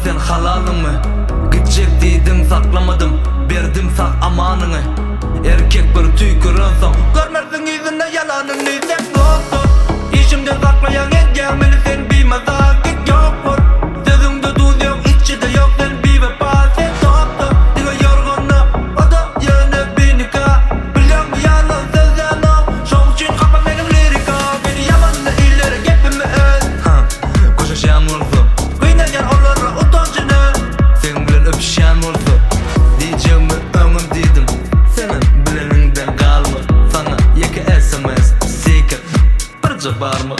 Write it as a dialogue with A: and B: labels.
A: sen halalın mı? Gidecek dedim saklamadım, verdim sak amanını. Erkek bir tüykürün son, görmezsin yüzünde yalanın neyse olsun. İşimde saklayan et gelmeli sen bir mazakit yoktur. Sözümde tuz yok, içinde yok sen bir vefasız toptu. Diga yorgunlu, o da yerine bir nikah. Biliyorum bir yalan söz yalan, şov için kapat benim lirika. Beni yalanla ileri gepimi öz. Koşaşan olsun, kıynayan onlara utancını. Sen bilen öpüşen olsun, diyeceğimi ömür dedim. Senin bileninden kalma, sana yeki SMS, secret, bir var mı?